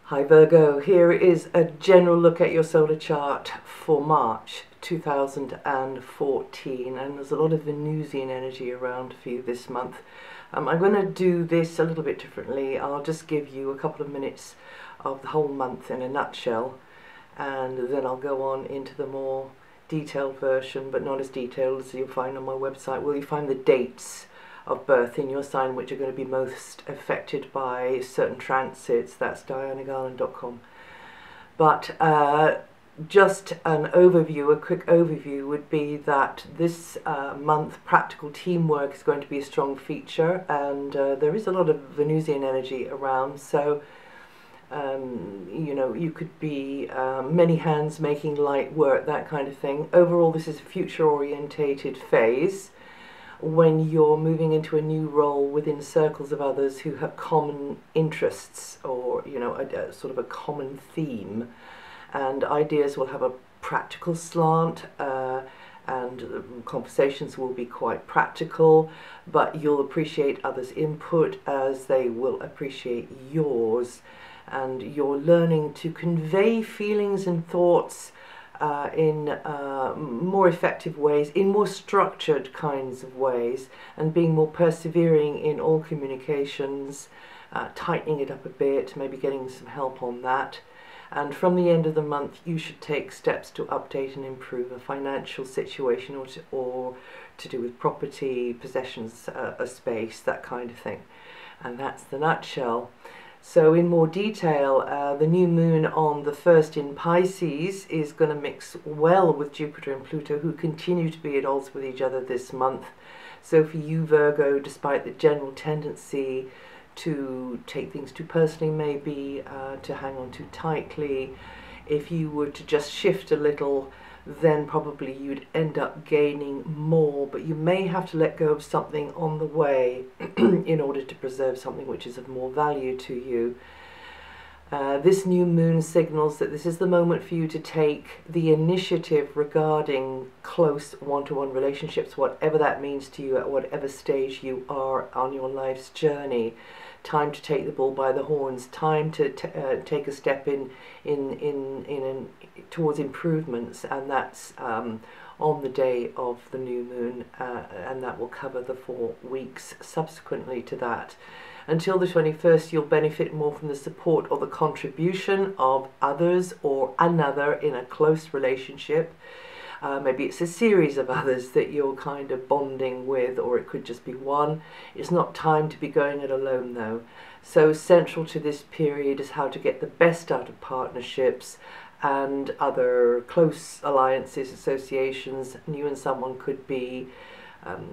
Hi Virgo, here is a general look at your solar chart for March 2014, and there's a lot of Venusian energy around for you this month. I'm going to do this a little bit differently. I'll just give you a couple of minutes of the whole month in a nutshell, and then I'll go on into the more detailed version, but not as detailed as you'll find on my website, where you find the dates of birth in your sign which are going to be most affected by certain transits. That's DianaGarland.com. But just an overview, a quick overview would be that this month practical teamwork is going to be a strong feature, and there is a lot of Venusian energy around, so you know, you could be many hands making light work, that kind of thing. Overall, this is a future orientated phase when you're moving into a new role within circles of others who have common interests, or you know, a sort of a common theme, and ideas will have a practical slant, and conversations will be quite practical, but you'll appreciate others' input as they will appreciate yours, and you're learning to convey feelings and thoughts in more effective ways, in more structured kinds of ways, and being more persevering in all communications, tightening it up a bit, maybe getting some help on that. And from the end of the month, you should take steps to update and improve a financial situation, or to do with property, possessions, a space, that kind of thing. And that's the nutshell. So in more detail, the new moon on the 1st in Pisces is going to mix well with Jupiter and Pluto, who continue to be at odds with each other this month. So for you, Virgo, despite the general tendency to take things too personally, maybe to hang on too tightly, if you were to just shift a little, then probably you'd end up gaining more, but you may have to let go of something on the way in order to preserve something which is of more value to you. This new moon signals that this is the moment for you to take the initiative regarding close one-to-one relationships, whatever that means to you at whatever stage you are on your life's journey. Time to take the bull by the horns, time to take a step towards improvements, and that's on the day of the new moon, and that will cover the 4 weeks subsequently to that. Until the 21st, you'll benefit more from the support or the contribution of others or another in a close relationship. Maybe it's a series of others that you're kind of bonding with, or it could just be one. It's not time to be going it alone though. So central to this period is how to get the best out of partnerships and other close alliances, associations. You and someone could be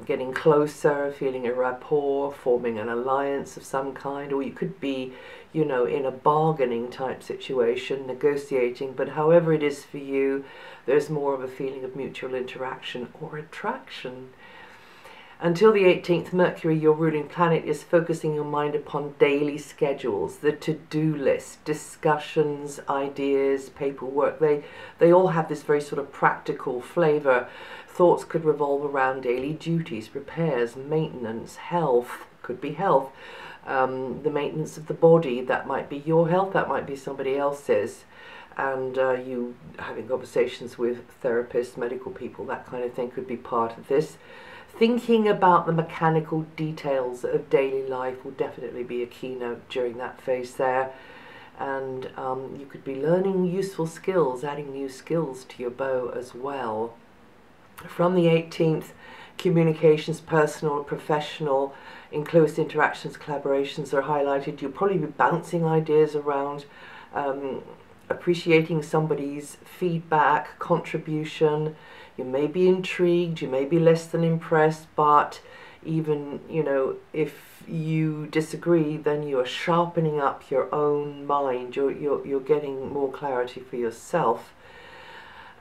getting closer, feeling a rapport, forming an alliance of some kind, or you could be, you know, in a bargaining type situation, negotiating, but however it is for you, there's more of a feeling of mutual interaction or attraction. Until the 18th, Mercury, your ruling planet, is focusing your mind upon daily schedules, the to-do list, discussions, ideas, paperwork. They all have this very sort of practical flavor. Thoughts could revolve around daily duties, repairs, maintenance, health, could be health, the maintenance of the body. That might be your health, that might be somebody else's. And you having conversations with therapists, medical people, that kind of thing could be part of this. Thinking about the mechanical details of daily life will definitely be a keynote during that phase there. And you could be learning useful skills, adding new skills to your bow as well. From the 18th, communications, personal or professional, in close interactions, collaborations are highlighted. You'll probably be bouncing ideas around, appreciating somebody's feedback, contribution. You may be intrigued, you may be less than impressed, but even, you know, if you disagree, then you are sharpening up your own mind. You're getting more clarity for yourself.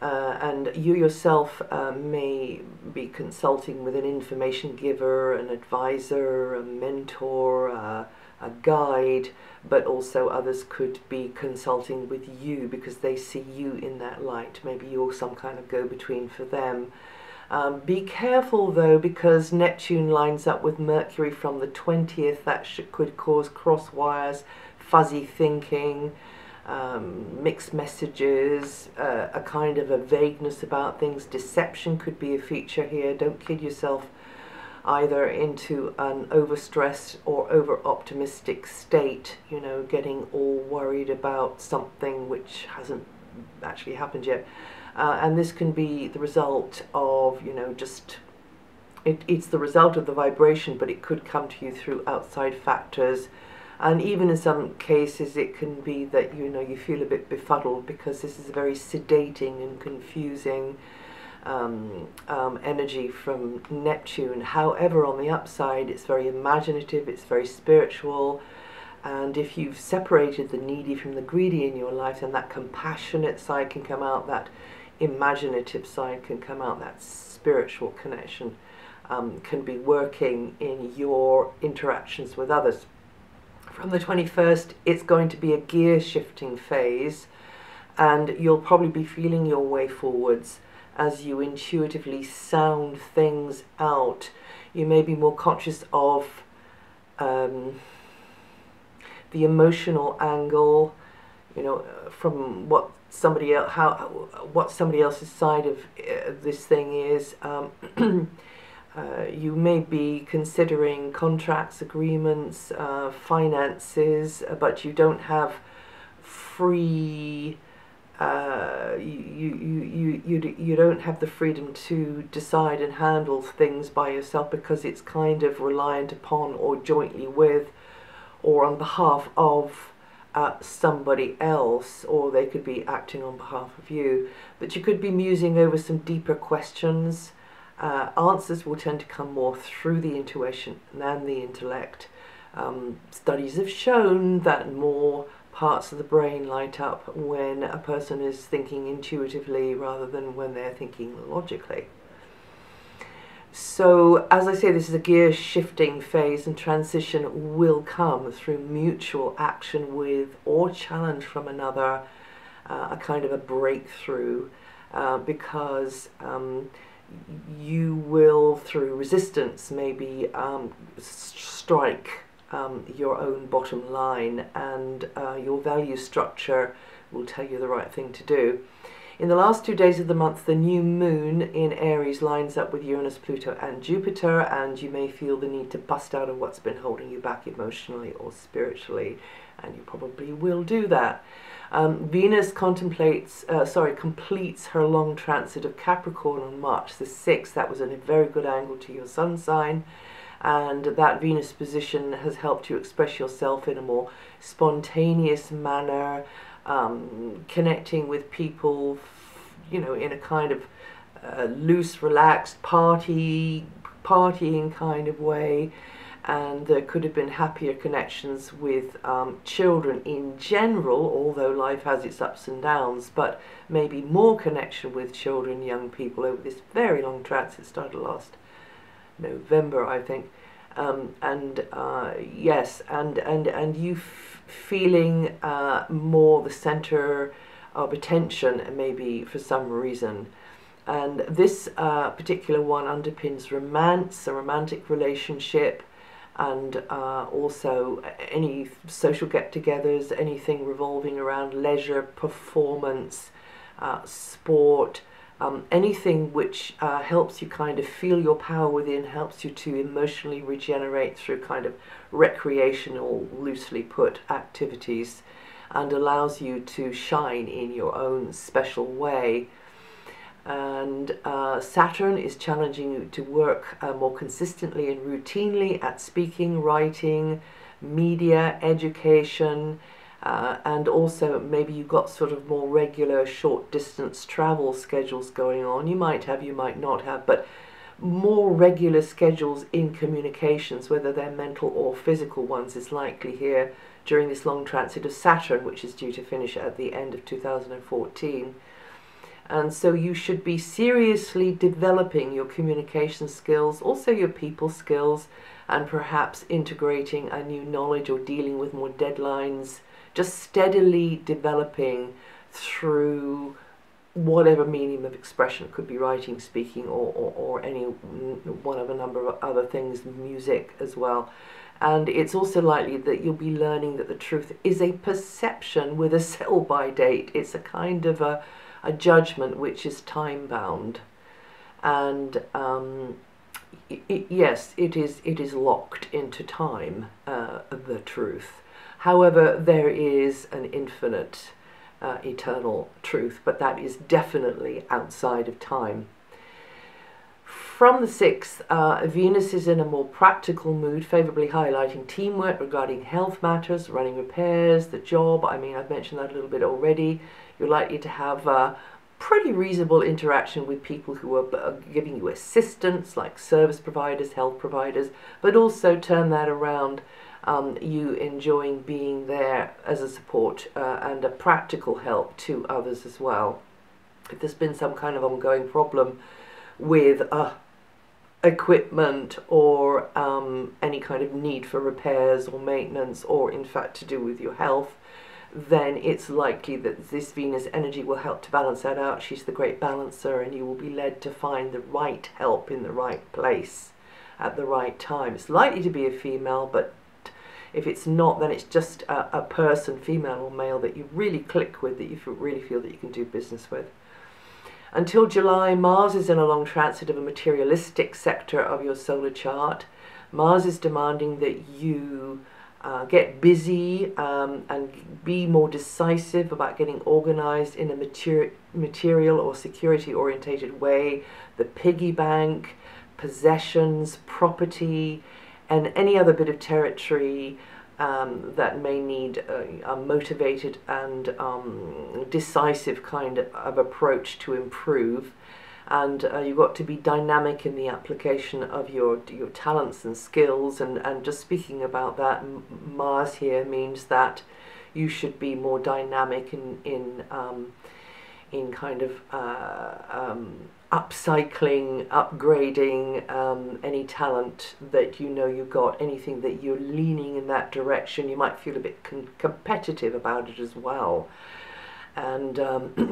And you yourself may be consulting with an information giver, an advisor, a mentor, a guide, but also others could be consulting with you because they see you in that light. Maybe you're some kind of go-between for them. Be careful though, because Neptune lines up with Mercury from the 20th. That could cause cross wires, fuzzy thinking, mixed messages, a kind of a vagueness about things. Deception could be a feature here. Don't kid yourself either into an overstressed or over-optimistic state, you know, getting all worried about something which hasn't actually happened yet. And this can be the result of, you know, just, it's the result of the vibration, but it could come to you through outside factors. And even in some cases it can be that, you know, you feel a bit befuddled because this is a very sedating and confusing energy from Neptune. However, on the upside, it's very imaginative, it's very spiritual, and if you've separated the needy from the greedy in your life, then that compassionate side can come out, that imaginative side can come out, that spiritual connection can be working in your interactions with others. From the 21st, it's going to be a gear shifting phase, and you'll probably be feeling your way forwards as you intuitively sound things out. You may be more conscious of the emotional angle, you know, from what somebody else, what somebody else's side of this thing is. You may be considering contracts, agreements, finances, but you don't have free. You don't have the freedom to decide and handle things by yourself, because it's kind of reliant upon or jointly with or on behalf of somebody else, or they could be acting on behalf of you. But you could be musing over some deeper questions. Answers will tend to come more through the intuition than the intellect. Studies have shown that more parts of the brain light up when a person is thinking intuitively rather than when they're thinking logically. So, as I say, this is a gear shifting phase, and transition will come through mutual action with or challenge from another, a kind of a breakthrough, because you will, through resistance, maybe strike your own bottom line, and your value structure will tell you the right thing to do. In the last 2 days of the month, the new moon in Aries lines up with Uranus, Pluto and Jupiter, and you may feel the need to bust out of what's been holding you back emotionally or spiritually, and you probably will do that. Venus completes her long transit of Capricorn on March the 6th. That was a very good angle to your sun sign, and that Venus position has helped you express yourself in a more spontaneous manner, connecting with people, you know, in a kind of loose, relaxed, partying kind of way. And there could have been happier connections with children in general, although life has its ups and downs, but maybe more connection with children, young people, over this very long transit. Started last November, I think. Yes, and you feeling more the center of attention, maybe for some reason. And this particular one underpins romance, a romantic relationship, and also any social get-togethers, anything revolving around leisure, performance, sport, anything which helps you kind of feel your power within, helps you to emotionally regenerate through kind of recreational, loosely put, activities, and allows you to shine in your own special way. And Saturn is challenging you to work more consistently and routinely at speaking, writing, media, education, and also maybe you've got sort of more regular short distance travel schedules going on. You might have, you might not have, but more regular schedules in communications, whether they're mental or physical ones, is likely here during this long transit of Saturn, which is due to finish at the end of 2014. And so you should be seriously developing your communication skills, also your people skills, and perhaps integrating a new knowledge or dealing with more deadlines, just steadily developing through whatever medium of expression. It could be writing, speaking, or any one of a number of other things, music as well. And it's also likely that you'll be learning that the truth is a perception with a sell-by date. It's a kind of a judgment which is time-bound. And yes, it is locked into time, the truth. However, there is an infinite, eternal truth, but that is definitely outside of time. From the 6th, Venus is in a more practical mood, favourably highlighting teamwork regarding health matters, running repairs, the job. I mean, I've mentioned that a little bit already. You're likely to have pretty reasonable interaction with people who are giving you assistance, like service providers, health providers, but also turn that around, you enjoying being there as a support and a practical help to others as well. If there's been some kind of ongoing problem with equipment or any kind of need for repairs or maintenance, or in fact to do with your health, then it's likely that this Venus energy will help to balance that out. She's the great balancer, and you will be led to find the right help in the right place at the right time. It's likely to be a female, but if it's not, then it's just a person, female or male, that you really click with, that you really feel that you can do business with. Until July, Mars is in a long transit of a materialistic sector of your solar chart. Mars is demanding that you get busy and be more decisive about getting organized in a material or security orientated way. The piggy bank, possessions, property, and any other bit of territory that may need a motivated and decisive kind of approach to improve. And you've got to be dynamic in the application of your talents and skills. And just speaking about that, Mars here means that you should be more dynamic in kind of upcycling, upgrading any talent that you know you've got, anything that you're leaning in that direction. You might feel a bit competitive about it as well. And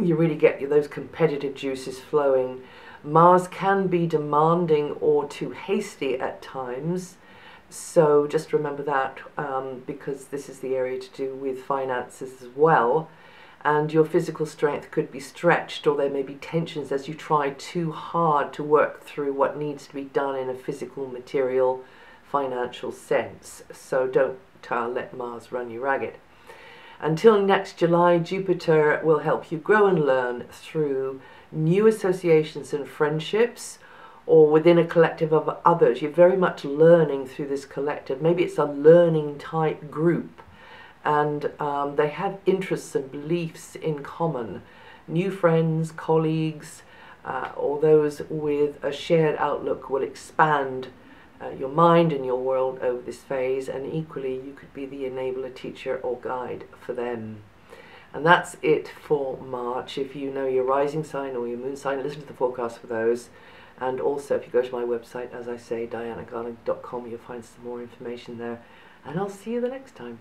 you really get those competitive juices flowing. Mars can be demanding or too hasty at times, so just remember that, because this is the area to do with finances as well. And your physical strength could be stretched, or there may be tensions as you try too hard to work through what needs to be done in a physical, material, financial sense. So don't let Mars run you ragged. Until next July, Jupiter will help you grow and learn through new associations and friendships, or within a collective of others. You're very much learning through this collective. Maybe it's a learning type group, and they have interests and beliefs in common. New friends, colleagues, or those with a shared outlook will expand your mind and your world over this phase, and equally you could be the enabler, teacher or guide for them. And that's it for March. If you know your rising sign or your moon sign, listen to the forecast for those. And also if you go to my website, as I say, DianaGarland.com, you'll find some more information there. And I'll see you the next time.